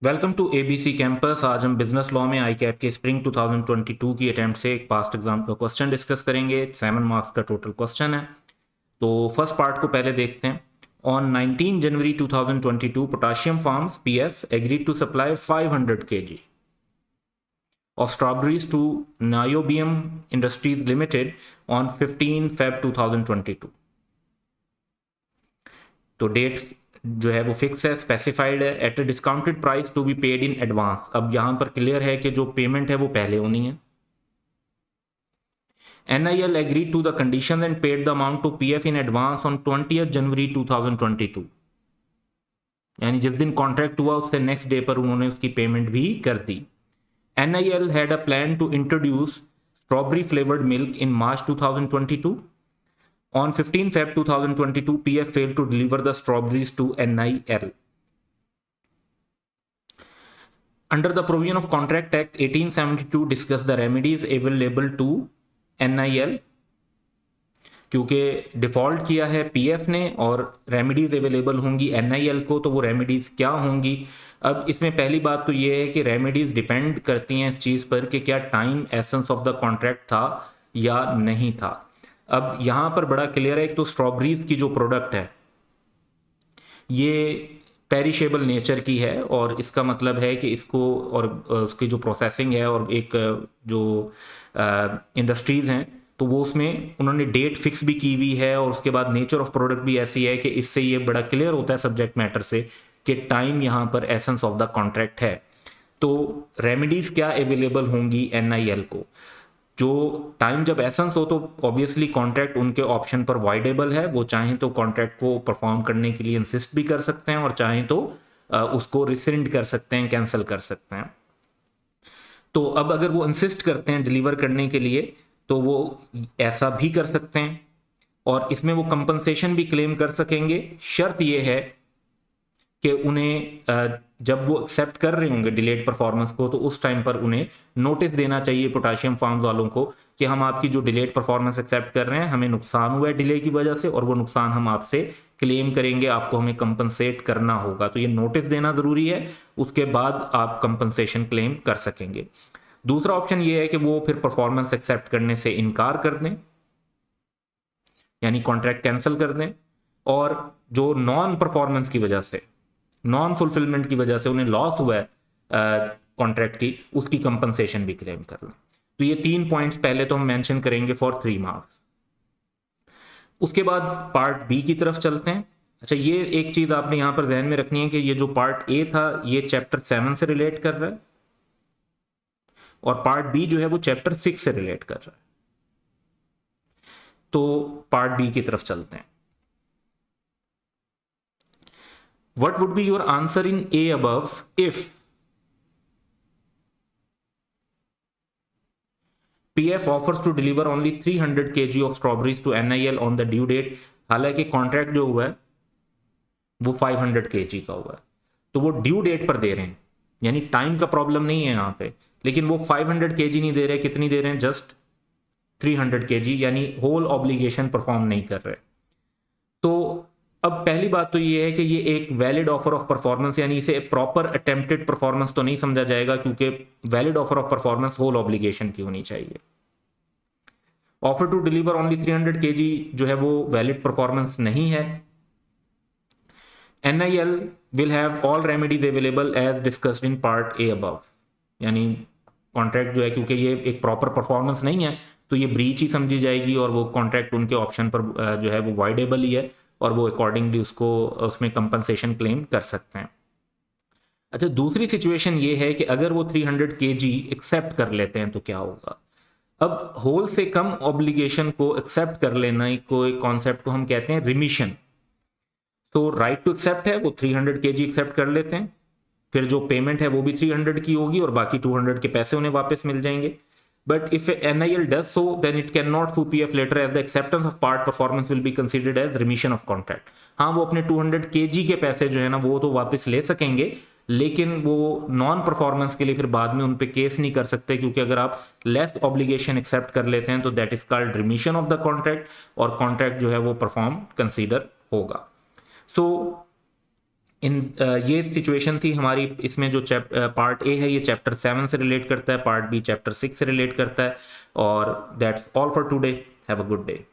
Welcome to ABC campus. आज हम business law में आई कैप के स्प्रिंग 2022 की अटेम्प्ट से एक पास्ट एग्जाम का क्वेश्चन डिस्कस करेंगे। 7 मार्क्स का टोटल क्वेश्चन है। तो फर्स्ट पार्ट को पहले देखते हैं। On 19 January 2022 potassium farms PF agreed to supply 500 kg of strawberries to Niobium Industries Limited on 15 Feb 2022। तो डेट जो है वो फिक्स है, स्पेसिफाइड है, at a discounted price to be paid in advance. अब यहां पर क्लियर है कि जो पेमेंट है वो पहले होनी है। NIL agreed to the conditions and paid the amount to PF in advance on 20th January 2022। यानी जिस दिन कॉन्ट्रैक्ट हुआ उससे नेक्स्ट डे पर उन्होंने उसकी पेमेंट भी कर दी। NIL had a plan to introduce strawberry flavored milk in March 2022। On 15 Feb 2022, PF failed to deliver the strawberries to NIL। Under the provision of Contract Act 1872 discuss the remedies available to NIL। क्योंकि default किया है PF ने और remedies available होंगी एनआईएल को, तो वो remedies क्या होंगी। अब इसमें पहली बात तो ये है कि रेमेडीज डिपेंड करती हैं इस चीज़ पर कि क्या time essence of the contract था या नहीं था। अब यहाँ पर बड़ा क्लियर है, एक तो स्ट्रॉबेरीज की जो प्रोडक्ट है ये पेरिशेबल नेचर की है, और इसका मतलब है कि इसको और उसकी जो प्रोसेसिंग है और एक जो इंडस्ट्रीज हैं तो वो उसमें उन्होंने डेट फिक्स भी की हुई है, और उसके बाद नेचर ऑफ प्रोडक्ट भी ऐसी है कि इससे ये बड़ा क्लियर होता है सब्जेक्ट मैटर से कि टाइम यहाँ पर एसेंस ऑफ द कॉन्ट्रैक्ट है। तो रेमेडीज क्या अवेलेबल होंगी एनआईएल को। जो टाइम जब एसेंस हो तो ऑब्वियसली कॉन्ट्रैक्ट उनके ऑप्शन पर वाइडेबल है, वो चाहें तो कॉन्ट्रैक्ट को परफॉर्म करने के लिए इंसिस्ट भी कर सकते हैं और चाहें तो उसको रिसेंड कर सकते हैं, कैंसिल कर सकते हैं। तो अब अगर वो इंसिस्ट करते हैं डिलीवर करने के लिए तो वो ऐसा भी कर सकते हैं, और इसमें वो कंपनसेशन भी क्लेम कर सकेंगे। शर्त ये है कि उन्हें जब वो एक्सेप्ट कर रहे होंगे डिलेड परफॉर्मेंस को तो उस टाइम पर उन्हें नोटिस देना चाहिए पोटाशियम फार्म्स वालों को कि हम आपकी जो डिलेड परफॉर्मेंस एक्सेप्ट कर रहे हैं, हमें नुकसान हुआ है डिले की वजह से, और वो नुकसान हम आपसे क्लेम करेंगे, आपको हमें कंपनसेट करना होगा। तो ये नोटिस देना जरूरी है, उसके बाद आप कंपनसेशन क्लेम कर सकेंगे। दूसरा ऑप्शन ये है कि वो फिर परफॉर्मेंस एक्सेप्ट करने से इनकार कर दें, यानी कॉन्ट्रैक्ट कैंसिल कर दें, और जो नॉन परफॉर्मेंस की वजह से, नॉन फुलफिलमेंट की वजह से उन्हें लॉस हुआ है कॉन्ट्रैक्ट की, उसकी कंपनसेशन भी क्लेम कर लें। तो ये 3 पॉइंट्स पहले तो हम मेंशन करेंगे फॉर 3 मार्क्स। उसके बाद पार्ट बी की तरफ चलते हैं। अच्छा, ये एक चीज आपने यहां पर ध्यान में रखनी है कि ये जो पार्ट ए था ये चैप्टर 7 से रिलेट कर रहा है, और पार्ट बी जो है वो चैप्टर 6 से रिलेट कर रहा है। तो पार्ट बी की तरफ चलते हैं। What would be your answer in A above if PF offers to deliver only 300 kg of strawberries to NIL on the due date? हालांकि कॉन्ट्रैक्ट जो हुआ है वो 500 kg का हुआ है, तो वो ड्यू डेट पर दे रहे हैं, यानी टाइम का प्रॉब्लम नहीं है यहां पे, लेकिन वो 500 kg नहीं दे रहे, कितनी दे रहे हैं, जस्ट 300 kg, यानी होल ऑब्लिगेशन परफॉर्म नहीं कर रहे। तो अब पहली बात तो ये है कि ये एक वैलिड ऑफर ऑफ परफॉर्मेंस, यानी इसे प्रॉपर अटेम्प्टेड परफॉर्मेंस तो नहीं समझा जाएगा, क्योंकि valid offer of performance whole obligation की होनी चाहिए। Offer to deliver only 300 kg जो है वो वैलिड परफॉर्मेंस नहीं है। NIL will have all remedies available as discussed in part A above, यानी कॉन्ट्रैक्ट जो है क्योंकि ये एक प्रॉपर परफॉर्मेंस नहीं है तो ये ब्रीच ही समझी जाएगी, और वो कॉन्ट्रैक्ट उनके ऑप्शन पर जो है वो वाइडेबल ही है, और वो अकॉर्डिंगली उसको उसमें कंपनसेशन क्लेम कर सकते हैं। अच्छा, दूसरी सिचुएशन ये है कि अगर वो 300 kg एक्सेप्ट कर लेते हैं तो क्या होगा। अब होल से कम ऑब्लिगेशन को एक्सेप्ट कर लेना को एक कॉन्सेप्ट को हम कहते हैं रिमिशन। तो राइट टू एक्सेप्ट है, वो 300 kg एक्सेप्ट कर लेते हैं, फिर जो पेमेंट है वो भी 300 की होगी और बाकी 200 के पैसे उन्हें वापस मिल जाएंगे। But if NIL does so, then it cannot sue PF later as the acceptance of part performance will be considered as remission of contract। हाँ, वो अपने 200 kg के पैसे जो है ना वो तो वापस ले सकेंगे, लेकिन वो नॉन परफॉर्मेंस के लिए फिर बाद में उन पे केस नहीं कर सकते, क्योंकि अगर आप लेस ऑब्लिगेशन एक्सेप्ट कर लेते हैं तो that is called remission of the contract, और कॉन्ट्रैक्ट जो है वो परफॉर्म कंसीडर होगा। सो ये सिचुएशन थी हमारी। इसमें जो पार्ट ए है ये चैप्टर 7 से रिलेट करता है, पार्ट बी चैप्टर 6 से रिलेट करता है। और that's all for today. Have a good day.